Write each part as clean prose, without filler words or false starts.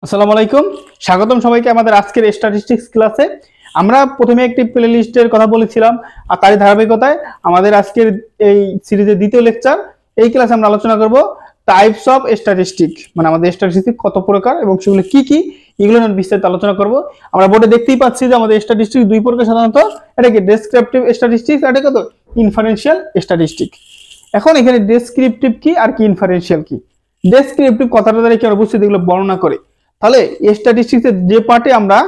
আসসালামু আলাইকুম, স্বাগতম সবাইকে আমাদের আজকের স্ট্যাটিস্টিক্স ক্লাসে। আমরা প্রথমে একটি প্লে লিস্টের কথা বলেছিলাম, আর তারই ধারাবাহিকতায় আমাদের আজকের এই সিরিজের দ্বিতীয় লেকচার। এই ক্লাসে আমরা আলোচনা করব টাইপস অফ স্ট্যাটিস্টিক, মানে আমাদের স্ট্যাটিস্টিক কত প্রকার এবং সেগুলো কি কি, এগুলো নিয়ে বিস্তারিত আলোচনা করব। আমরা বোর্ডে দেখতেই পাচ্ছি যে আমাদের স্ট্যাটিস্টিক দুই প্রকার সাধারণত, এটা কি ডেসক্রিপটিভ স্ট্যাটিস্টিক্স, আর এটা কত ইনফারেন্সিয়াল স্ট্যাটিস্টিক। এখন এখানে ডেসক্রিপটিভ কি আর কি ইনফারেন্সিয়াল কি। ডেসক্রিপটিভ কথাটা দ্বারা কি আমরা বুঝছি, এগুলো বর্ণনা করে। তাহলে স্ট্যাটিস্টিক্সের যে পার্টে আমরা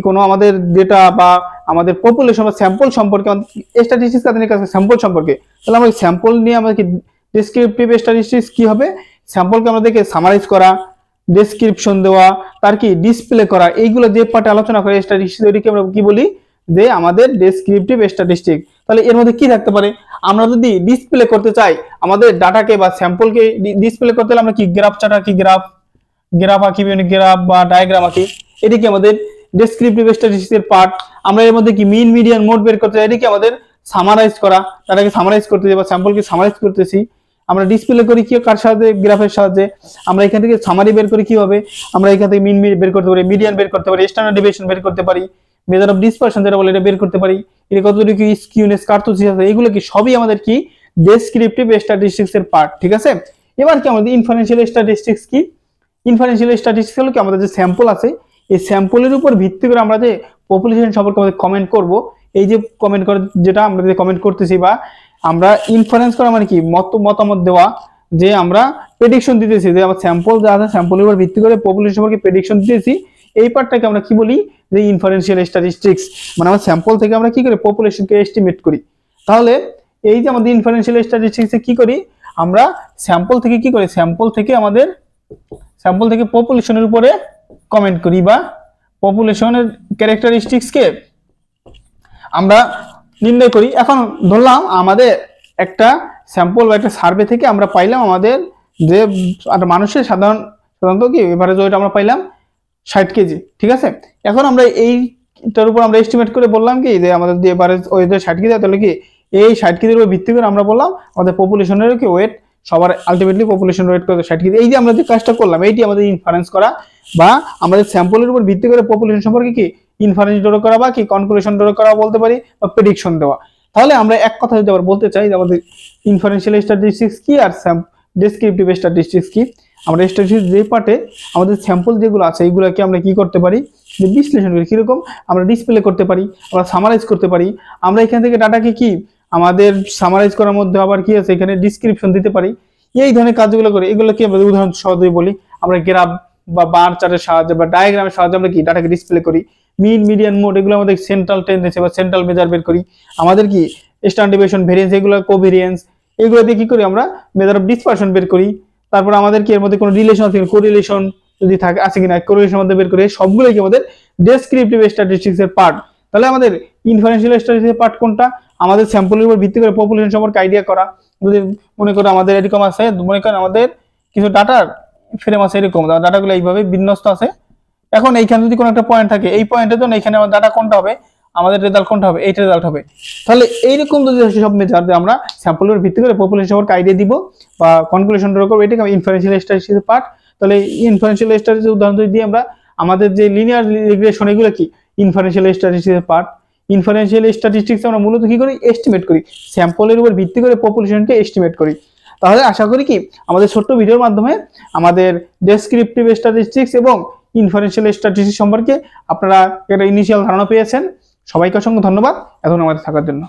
কোনো আমাদের ডেটা বা আমাদের পপুলেশন বা স্যাম্পল সম্পর্কে, স্ট্যাটিস্টিক্স কাছে স্যাম্পল সম্পর্কে, তাহলে আমরা স্যাম্পল নিয়ে আমাদের ডেসক্রিপটিভ স্ট্যাটিস্টিক্স কি হবে, স্যাম্পলকে আমাদেরকে সামারাইজ করা, ডেসক্রিপশন দেওয়া, তার কি ডিসপ্লে করা, এইগুলো যে পার্টে আলোচনা করে স্ট্যাটিস্টিক্স, ওইটাকে আমরা কি বলি যে আমাদের ডেসক্রিপটিভ স্ট্যাটিস্টিক। তাহলে এর মধ্যে কি থাকতে পারে, আমরা যদি ডিসপ্লে করতে চাই আমাদের ডাটাকে বা স্যাম্পলকে ডিসপ্লে করতে হলে আমরা কি গ্রাফ চার্ট আঁকি, গ্রাফ আঁকি, বিভিন্ন গ্রাফ বা ডায়াগ্রাম আঁকি, এটি কি আমাদের ডেসক্রিপটিভ স্ট্যাটিস্টিক্সের পার্ট। আমরা এর মধ্যে কি মিন মিডিয়ান মোড বের করতে চাই, এটি কি আমাদের সামারাইজ করা, ডাটাকে সামারাইজ করতেছি বা স্যাম্পলকে সামারাইজ করতেছি। আমরা ডিসপ্লে করি কি, কার সাহায্যে, গ্রাফের সাহায্যে। আমরা এখান থেকে সামারি বের করি কিভাবে, আমরা এখান থেকে মিন বের করতে পারি, মিডিয়ান বের করতে পারি, স্ট্যান্ডার্ড ডেভিয়েশন বের করতে পারি, মেজার অফ ডিসপারশন যেটা বলে এটা বের করতে পারি, এটা কতটুকু স্কিউনেস কার্টোসিস আছে, এগুলো কি সবই আমাদের কি ডেসক্রিপটিভ স্ট্যাটিস্টিক্স এর পার্ট। ঠিক আছে, এবার কি আমাদের ইনফারেন্সিয়াল স্ট্যাটিস্টিক্স কি। ইনফারেন্সিয়াল স্ট্যাটিস্টিক্স হলো কি আমাদের যে স্যাম্পল আছে, এই স্যাম্পলের উপর ভিত্তি করে আমরা যে পপুলেশন সম্পর্কে আমাদের কমেন্ট করব, এই যে কমেন্ট করে যেটা আমরা যে কমেন্ট করতেছি বা আমরা ইনফারেন্স করা মানে কি মতামত দেওয়া, যে আমরা প্রেডিকশন দিতেছি যে আমার স্যাম্পল যা আছে স্যাম্পলের উপর ভিত্তি করে পপুলেশন সম্পর্কে প্রেডিকশন দিতেছি, এই পার্টটাকে আমরা কি বলি যে ইনফারেন্সিয়াল স্ট্যাটিস্টিক্স। মানে আমার স্যাম্পল থেকে আমরা কি করি, পপুলেশনকে এস্টিমেট করি। তাহলে এই যে আমাদের ইনফারেন্সিয়াল স্ট্যাটিস্টিক্সে কি করি, আমরা স্যাম্পল থেকে কি করি, স্যাম্পল থেকে পপুলেশনের উপরে কমেন্ট করি বা পপুলেশনের ক্যারেক্টারিস্টিক্সকে আমরা নির্ণয় করি। এখন ধরলাম আমাদের একটা স্যাম্পল বা একটা সার্ভে থেকে আমরা পাইলাম আমাদের যে মানুষের সাধারণত কি এভারেজ ওয়েট আমরা পাইলাম 60 কেজি। ঠিক আছে, এখন আমরা এইটার উপর আমরা এস্টিমেট করে বললাম কি যে আমাদের যে এভারেজ ওয়েট 60 কেজি, তাহলে কি এই 60 কেজির উপর ভিত্তি করে আমরা বললাম আমাদের পপুলেশনের কি ওয়েট, সবার আলটিমেটলি পপুলেশন ওয়েট কত 60 কেজি। এই যে আমরা যে কাজটা করলাম, এইটি আমাদের ইনফারেন্স করা বা আমাদের স্যাম্পলের উপর ভিত্তি করে পপুলেশন সম্পর্কে কি ইনফারেন্স ড্র করা বা কি কনক্লুশন ড্র করা বলতে পারি, বা প্রেডিকশন দেওয়া। তাহলে আমরা এক কথা যদি আবার বলতে চাই যে আমাদের ইনফারেন্সিয়াল স্ট্যাটিস্টিক্স কি আর ডেসক্রিপটিভ স্ট্যাটিস্টিক্স কি। আমরা স্ট্যাটিস্টিক্স যে পার্টে আমাদের স্যাম্পল যেগুলো আছে এইগুলোকে আমরা কি করতে পারি, যে বিশ্লেষণ করি, কিরকম আমরা ডিসপ্লে করতে পারি, আমরা সামারাইজ করতে পারি। আমরা এখান থেকে ডাটাকে কি আমাদের সামারাইজ করার মধ্যে আবার কি আছে, এখানে ডিসক্রিপশন দিতে পারি। এই ধরনের কাজগুলো করি, এগুলো কি আমরা উদাহরণ সহজেই বলি, আমরা গ্রাফ বা বার চার্টের সাহায্যে বা ডায়াগ্রামের সাহায্যে আমরা কি ডাটাকে ডিসপ্লে করি। মিন মিডিয়ান মোড এগুলো আমাদের সেন্ট্রাল টেন্ডেন্সি বা সেন্ট্রাল মেজার বের করি। আমাদের কি স্ট্যান্ডার্ড ডেভিয়েশন, ভেরিয়েন্স, এগুলো কোভেরিয়েন্স, এগুলো দিয়ে কি করি আমরা মেজার অফ ডিসপারশন বের করি। তারপর আমাদের কি এর মধ্যে কোনো রিলেশন আছে কিনা, কোরিলেশন যদি থাকে আছে কিনা, কোরিলেশন মধ্যে বের করি। সবগুলোই কি আমাদের ডেসক্রিপটিভ স্ট্যাটিস্টিক্স এর পার্ট। তাহলে আমাদের ইনফারেন্সিয়াল স্ট্যাটিস্টিক্স এর পার্ট কোনটা, আমাদের স্যাম্পলের উপর ভিত্তি করে পপুলেশন সম্পর্কে আইডিয়া করা। যদি মনে করো আমাদের এরকম আছে, মনে করেন আমাদের কিছু ডাটার ফ্রেম আছে, এরকম ডাটাগুলো এইভাবে বিন্যস্ত আছে। এখন এইখানে যদি কোনো একটা পয়েন্ট থাকে, এই পয়েন্টের জন্য এখানে আমার ডাটা কোনটা হবে, আমাদের রেজাল্ট কোনটা হবে, এইটা রেজাল্ট হবে। তাহলে এইরকম যদি সব মেজার আমরা স্যাম্পলের ভিত্তি করে পপুলেশন সম্পর্কে আইডিয়া দিব বা কনক্লুশন ড্র করবো, এটাকে ইনফারেন্সিয়াল স্ট্যাটিস্টিক্সের পার্ট। তাহলে ইনফারেন্সিয়াল স্ট্যাটিস্টিক্স উদাহরণ যদি দিই আমরা, আমাদের যে লিনিয়ার রিগ্রেশন, এগুলো কি ইনফারেন্সিয়াল স্ট্যাটিস্টিক্সের পার্ট। ইনফারেন্সিয়াল স্ট্যাটিস্টিক্স আমরা মূলত কি করি, এস্টিমেট করি, স্যাম্পলের উপর ভিত্তি করে পপুলেশনকে এস্টিমেট করি। তাহলে আশা করি কি আমাদের ছোট্ট ভিডিওর মাধ্যমে আমাদের ডেসক্রিপটিভ স্ট্যাটিস্টিক্স এবং ইনফারেন্সিয়াল স্ট্যাটিস্টিক্স সম্পর্কে আপনারা একটা ইনিশিয়াল ধারণা পেয়েছেন। সবাইকে অসংখ্য ধন্যবাদ এতক্ষণ আমাদের থাকার জন্য।